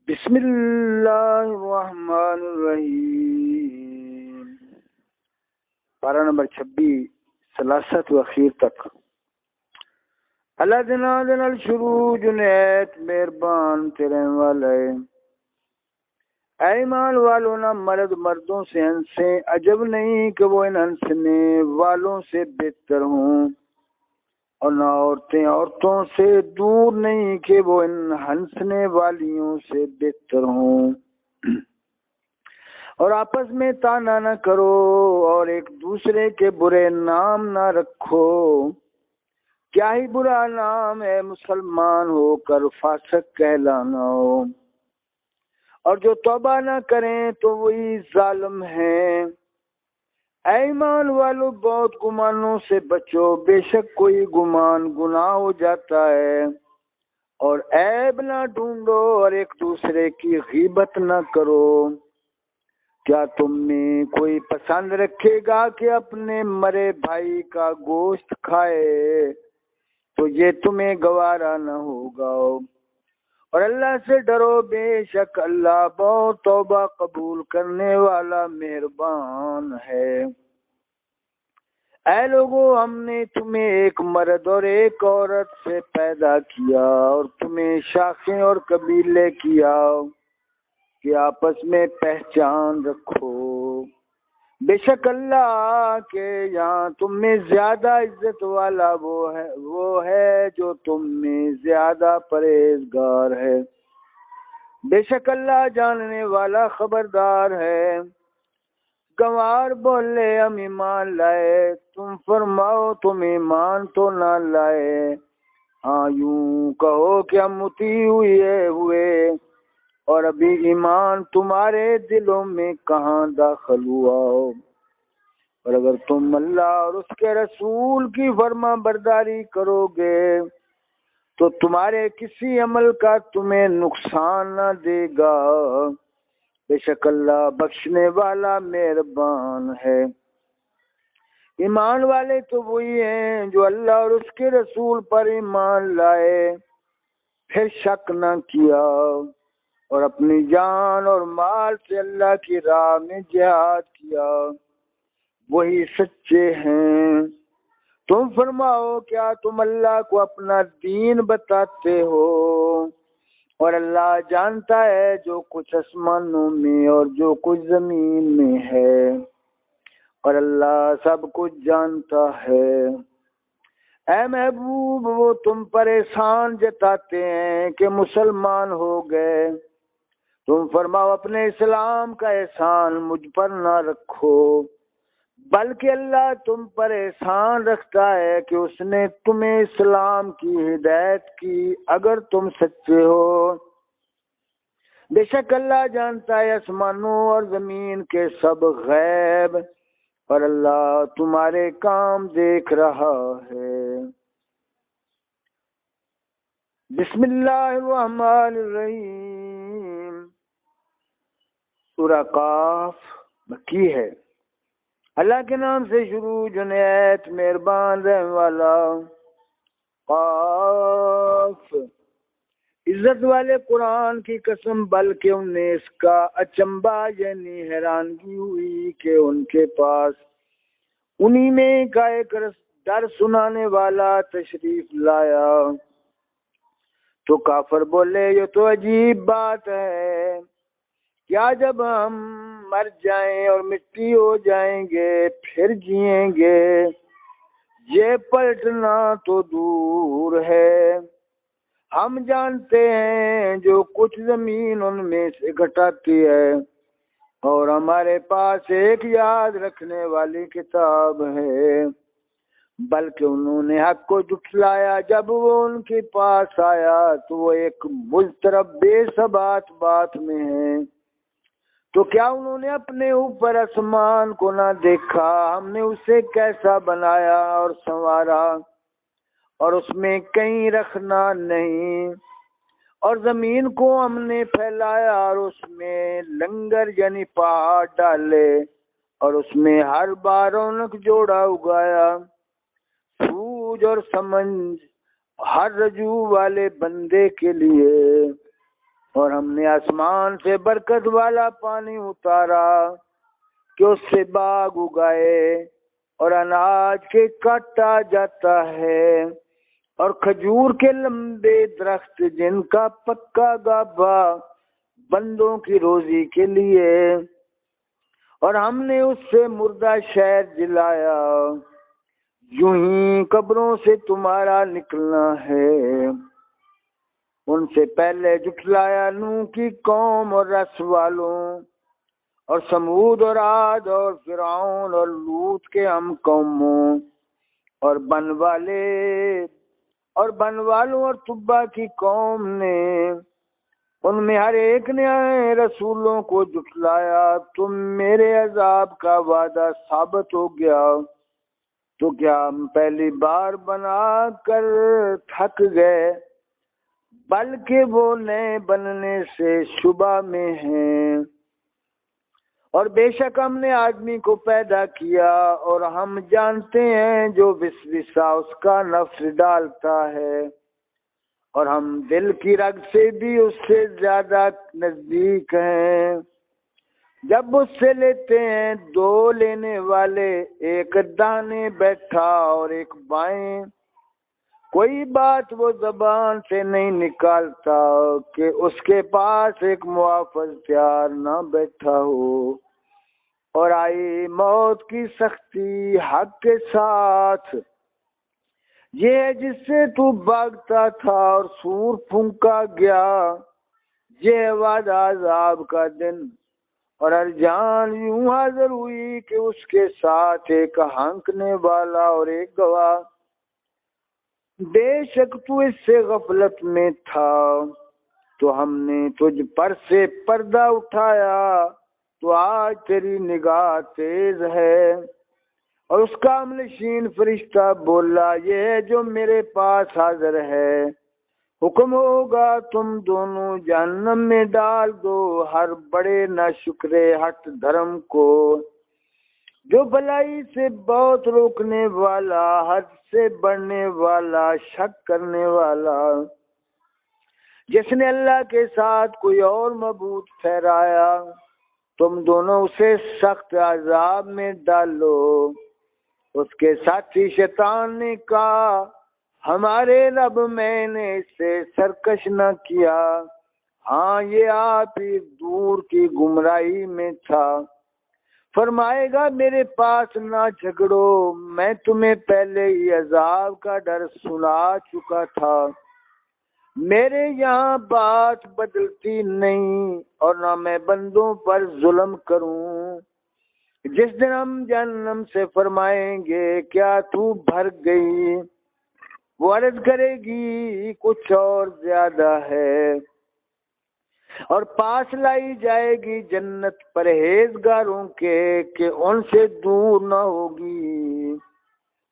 بسم اللہ الرحمن الرحیم۔ پارہ نمبر 26 سلاست و اخیر تک۔ اللہ دن الشروع جنید مہربان تیرے والے، اے ایمان والوں نہ مرد مردوں سے ہنسیں، عجب نہیں کہ وہ ان ہنسنے والوں سے بہتر ہوں، اور نہ عورتیں عورتوں سے دور نہیں کہ وہ ان ہنسنے والیوں سے بہتر ہوں۔ اور آپس میں تانا نہ کرو اور ایک دوسرے کے برے نام نہ رکھو، کیا ہی برا نام ہے مسلمان ہو کر فاسق کہلانا ہو، اور جو توبہ نہ کریں تو وہی ظالم ہیں۔ اے ایمان والو بہت گمانوں سے بچو، بے شک کوئی گمان گناہ ہو جاتا ہے، اور عیب نہ ڈھونڈو اور ایک دوسرے کی غیبت نہ کرو۔ کیا تم میں کوئی پسند رکھے گا کہ اپنے مرے بھائی کا گوشت کھائے؟ تو یہ تمہیں گوارا نہ ہوگا، اور اللہ سے ڈرو، بے شک اللہ بہت توبہ قبول کرنے والا مہربان ہے۔ اے لوگو، ہم نے تمہیں ایک مرد اور ایک عورت سے پیدا کیا، اور تمہیں شاخیں اور قبیلے کیا کہ آپس میں پہچان رکھو۔ بے شک اللہ کے یہاں تم میں زیادہ عزت والا وہ ہے جو تم میں زیادہ پرہیزگار ہے۔ بے شک اللہ جاننے والا خبردار ہے۔ گنوار بولے ہم ایمان لائے، تم فرماؤ تم ایمان تو نہ لائے، ہاں یوں کہو کہ ہم مطیع ہوئے، اور ابھی ایمان تمہارے دلوں میں کہاں داخل ہوا ہو۔ اور اگر تم اللہ اور اس کے رسول کی فرما برداری کرو گے تو تمہارے کسی عمل کا تمہیں نقصان نہ دے گا، بے شک اللہ بخشنے والا مہربان ہے۔ ایمان والے تو وہی ہیں جو اللہ اور اس کے رسول پر ایمان لائے، پھر شک نہ کیا، اور اپنی جان اور مال سے اللہ کی راہ میں جہاد کیا، وہی سچے ہیں۔ تم فرماؤ کیا تم اللہ کو اپنا دین بتاتے ہو، اور اللہ جانتا ہے جو کچھ آسمانوں میں اور جو کچھ زمین میں ہے، اور اللہ سب کچھ جانتا ہے۔ اے محبوب، وہ تم پر احسان جتاتے ہیں کہ مسلمان ہو گئے، تم فرماؤ اپنے اسلام کا احسان مجھ پر نہ رکھو، بلکہ اللہ تم پر احسان رکھتا ہے کہ اس نے تمہیں اسلام کی ہدایت کی، اگر تم سچے ہو۔ بے شک اللہ جانتا ہے آسمانوں اور زمین کے سب غیب، اور اللہ تمہارے کام دیکھ رہا ہے۔ بسم اللہ الرحمن الرحیم۔ سورہ قاف مکی ہے۔ اللہ کے نام سے شروع جو نہایت مہربان رحم والا۔ قاف، عزت والے قرآن کی قسم، بلکہ انہیں اس کا اچنبھا یعنی حیرانگی ہوئی کہ ان کے پاس انہی میں کا ایک ڈر سنانے والا تشریف لایا، تو کافر بولے یہ تو عجیب بات ہے، کیا جب ہم مر جائیں اور مٹی ہو جائیں گے پھر جئیں گے؟ یہ پلٹنا تو دور ہے، ہم جانتے ہیں جو کچھ زمین ان میں سے گھٹاتی ہے، اور ہمارے پاس ایک یاد رکھنے والی کتاب ہے۔ بلکہ انہوں نے حق کو جھٹلایا، جب وہ ان کے پاس آیا تو وہ ایک مضطرب بے ثبات بات میں ہے۔ تو کیا انہوں نے اپنے اوپر آسمان کو نہ دیکھا؟ ہم نے اسے کیسا بنایا اور سنوارا، اور اس میں کہیں رکھنا نہیں، اور زمین کو ہم نے پھیلایا اور اس میں لنگر یعنی پہاڑ ڈالے، اور اس میں ہر بار رونق جوڑا اگایا، سوج اور سمجھ ہر رجوع والے بندے کے لیے۔ اور ہم نے آسمان سے برکت والا پانی اتارا کہ اس سے باغ اگائے اور اناج کے کاٹا جاتا ہے، اور کھجور کے لمبے درخت جن کا پکا گابھا بندوں کی روزی کے لیے، اور ہم نے اس سے مردہ شہر جلایا۔ یوں ہی قبروں سے تمہارا نکلنا ہے۔ ان سے پہلے جھٹلایا نوح کی قوم اور رس والوں اور سمود اور عاد اور فرعون اور لوط کے ہم قوموں اور بن والوں اور تبا کی قوم نے، ان میں ہر ایک نے رسولوں کو جھٹلایا۔ تم میرے عذاب کا وعدہ ثابت ہو گیا تو کیا ہم پہلی بار بنا کر تھک گئے، بلکہ وہ نئے بننے سے شبہ میں ہیں۔ اور بے شک ہم نے آدمی کو پیدا کیا اور ہم جانتے ہیں جو وسوسہ اس کا نفس ڈالتا ہے، اور ہم دل کی رگ سے بھی اس سے زیادہ نزدیک ہیں۔ جب اس سے لیتے ہیں دو لینے والے، ایک دانے بیٹھا اور ایک بائیں، کوئی بات وہ زبان سے نہیں نکالتا کہ اس کے پاس ایک محافظ تیار نہ بیٹھا ہو۔ اور آئی موت کی سختی حق کے ساتھ، یہ ہے جس سے تو بھاگتا تھا اور سور پھونکا گیا، یہ ہے وعدہ عذاب کا دن، اور ہر جان یوں حاضر ہوئی کہ اس کے ساتھ ایک ہانکنے والا اور ایک گواہ۔ بے شک تو اس سے غفلت میں تھا تو ہم نے تجھ پر سے پردہ اٹھایا، تو آج تیری نگاہ تیز ہے۔ اور اس کا نشین فرشتہ بولا، یہ ہے جو میرے پاس حاضر ہے، حکم ہوگا تم دونوں جہنم میں ڈال دو ہر بڑے ناشکرے ہٹ دھرم کو، جو بھلائی سے بہت روکنے والا، حد سے بڑھنے والا، شک کرنے والا، جس نے اللہ کے ساتھ کوئی اور معبود ٹھہرایا، تم دونوں اسے سخت عذاب میں ڈالو۔ اس کے ساتھی شیطان نے کہا، ہمارے رب میں نے اس سے سرکش نہ کیا، ہاں یہ آپ ہی دور کی گمراہی میں تھا۔ فرمائے گا میرے پاس نہ جھگڑو، میں تمہیں پہلے ہی عذاب کا ڈر سنا چکا تھا، میرے یہاں بات بدلتی نہیں، اور نہ میں بندوں پر ظلم کروں۔ جس دن ہم جہنم سے فرمائیں گے کیا تو بھر گئی، وہ عرض کرے گی کچھ اور زیادہ ہے، اور پاس لائی جائے گی جنت پرہیزگاروں کے کہ ان سے دور نہ ہوگی،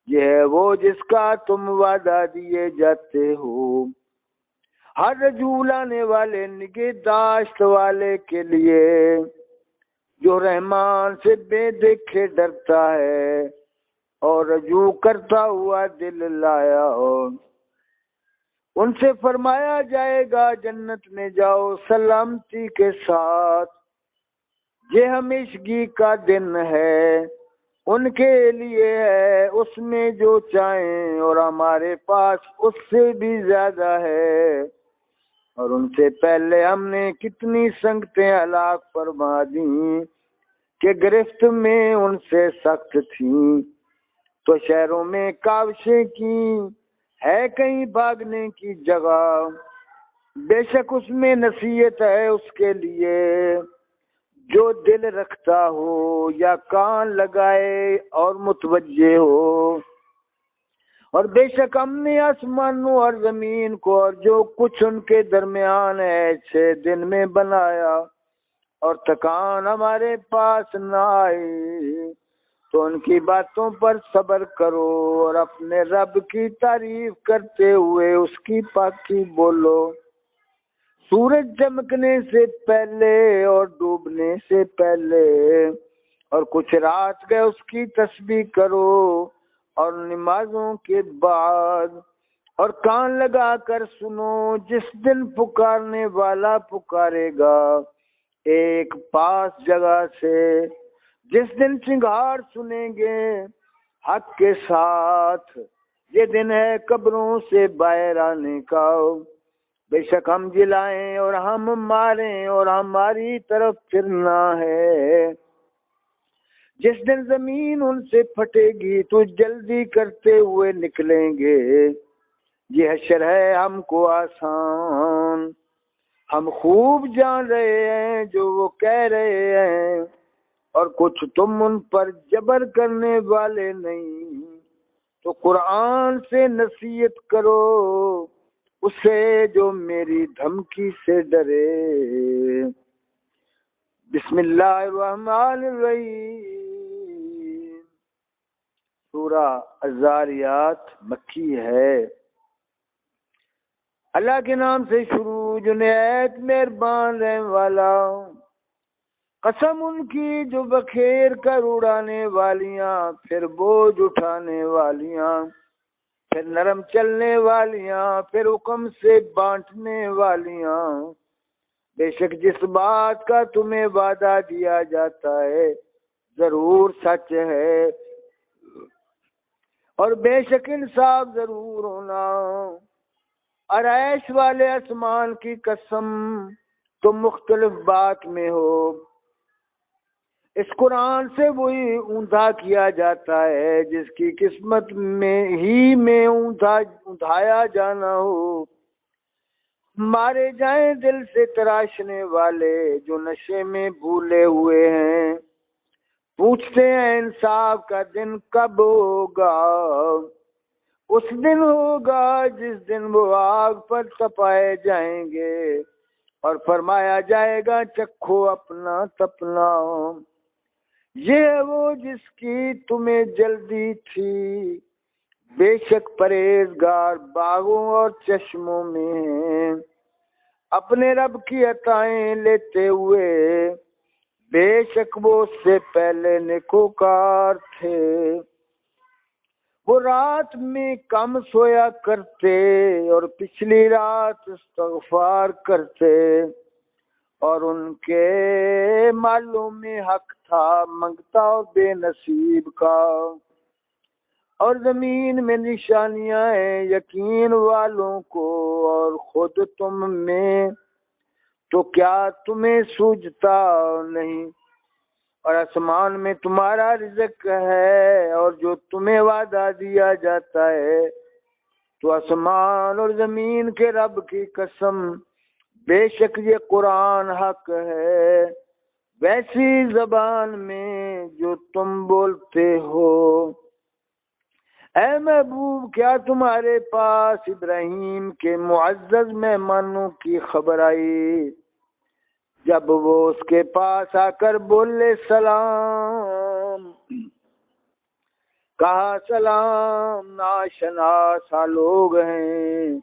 یہ ہے وہ جس کا تم وعدہ دیے جاتے ہو، ہر رجوع لانے والے نگہداشت والے کے لیے، جو رحمان سے بے دیکھے ڈرتا ہے اور رجوع کرتا ہوا دل لایا ہو۔ ان سے فرمایا جائے گا جنت میں جاؤ سلامتی کے ساتھ، یہ ہمیشگی کا دن ہے ان کے لیے ہے، اس میں جو چاہیں، اور ہمارے پاس اس سے بھی زیادہ ہے۔ اور ان سے پہلے ہم نے کتنی سنگتیں ہلاک فرما دیں کہ گرفت میں ان سے سخت تھیں، تو شہروں میں کاوشیں کی، ہے کہیں بھاگنے کی جگہ، بے شک اس میں نصیحت ہے اس کے لیے جو دل رکھتا ہو یا کان لگائے اور متوجہ ہو۔ اور بے شک ہم نے آسمانوں اور زمین کو اور جو کچھ ان کے درمیان ہے 6 دن میں بنایا، اور تھکان ہمارے پاس نہ آئی، تو ان کی باتوں پر صبر کرو اور اپنے رب کی تعریف کرتے ہوئے اس کی پاکی بولو۔ سورج چمکنے سے پہلے اور ڈوبنے سے پہلے اور کچھ رات گئے اس کی تسبیح کرو، اور نمازوں کے بعد اور کان لگا کر سنو جس دن پکارنے والا پکارے گا ایک پاس جگہ سے، جس دن چنگھاڑ سنیں گے حق کے ساتھ، یہ دن ہے قبروں سے باہر آنے کا، بے شک ہم جلائیں اور ہم ماریں اور ہماری طرف پھرنا ہے، جس دن زمین ان سے پھٹے گی تو جلدی کرتے ہوئے نکلیں گے، یہ حشر ہے ہم کو آسان، ہم خوب جان رہے ہیں جو وہ کہہ رہے ہیں، اور کچھ تم ان پر جبر کرنے والے نہیں، تو قرآن سے نصیحت کرو اسے جو میری دھمکی سے ڈرے۔ بسم اللہ الرحمن الرحیم۔ سورہ الذاریات مکی ہے۔ اللہ کے نام سے شروع جو نہایت مہربان رحم والا۔ قسم ان کی جو بکھیر کر اڑانے والیاں، پھر بوجھ اٹھانے والیاں، پھر نرم چلنے والیاں، پھر حکم سے بانٹنے والیاں، بے شک جس بات کا تمہیں وعدہ دیا جاتا ہے ضرور سچ ہے، اور بے شک انصاف ضرور ہونا۔ عرش والے آسمان کی قسم تم مختلف بات میں ہو، اس قرآن سے وہی اونھا کیا جاتا ہے جس کی قسمت میں اونھایا جانا ہو۔ مارے جائیں دل سے تراشنے والے جو نشے میں بھولے ہوئے ہیں، پوچھتے ہیں انصاف کا دن کب ہوگا، اس دن ہوگا جس دن وہ آگ پر تپائے جائیں گے اور فرمایا جائے گا چکھو اپنا تپنا، یہ ہے وہ جس کی تمہیں جلدی تھی، بے شک پرہیزگار باغوں اور چشموں میں ہیں، اپنے رب کی عطائیں لیتے ہوئے، بے شک وہ اس سے پہلے نیکوکار تھے۔ وہ رات میں کم سویا کرتے اور پچھلی رات استغفار کرتے، اور ان کے مالوں میں حق تھا منگتا اور بے نصیب کا، اور زمین میں نشانیاں ہیں یقین والوں کو، اور خود تم میں تو کیا تمہیں سوجھتا نہیں، اور آسمان میں تمہارا رزق ہے، اور جو تمہیں وعدہ دیا جاتا ہے، تو آسمان اور زمین کے رب کی قسم بے شک یہ قرآن حق ہے، ویسی زبان میں جو تم بولتے ہو۔ اے محبوب کیا تمہارے پاس ابراہیم کے معزز مہمانوں کی خبر آئی جب وہ اس کے پاس آ کر بولے سلام، کہا سلام، ناشناسا لوگ ہیں،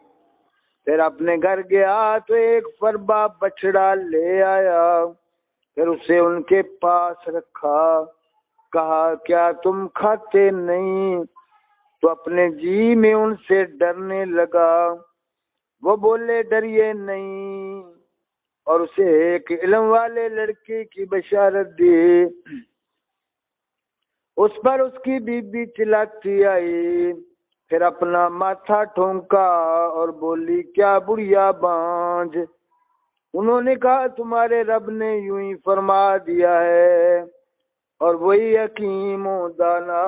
پھر اپنے گھر گیا تو ایک فربا بچڑا لے آیا، پھر اسے ان کے پاس رکھا، کہا کیا تم کھاتے نہیں؟ تو اپنے جی میں ان سے ڈرنے لگا، وہ بولے ڈریے نہیں، اور اسے ایک علم والے لڑکے کی بشارت دی، اس پر اس کی بیوی چلاتی آئی، پھر اپنا ماتھا ٹھونکا اور بولی کیا بڑھیا بانجھ، انہوں نے کہا تمہارے رب نے یوں ہی فرما دیا ہے، اور وہی حکیم و دانا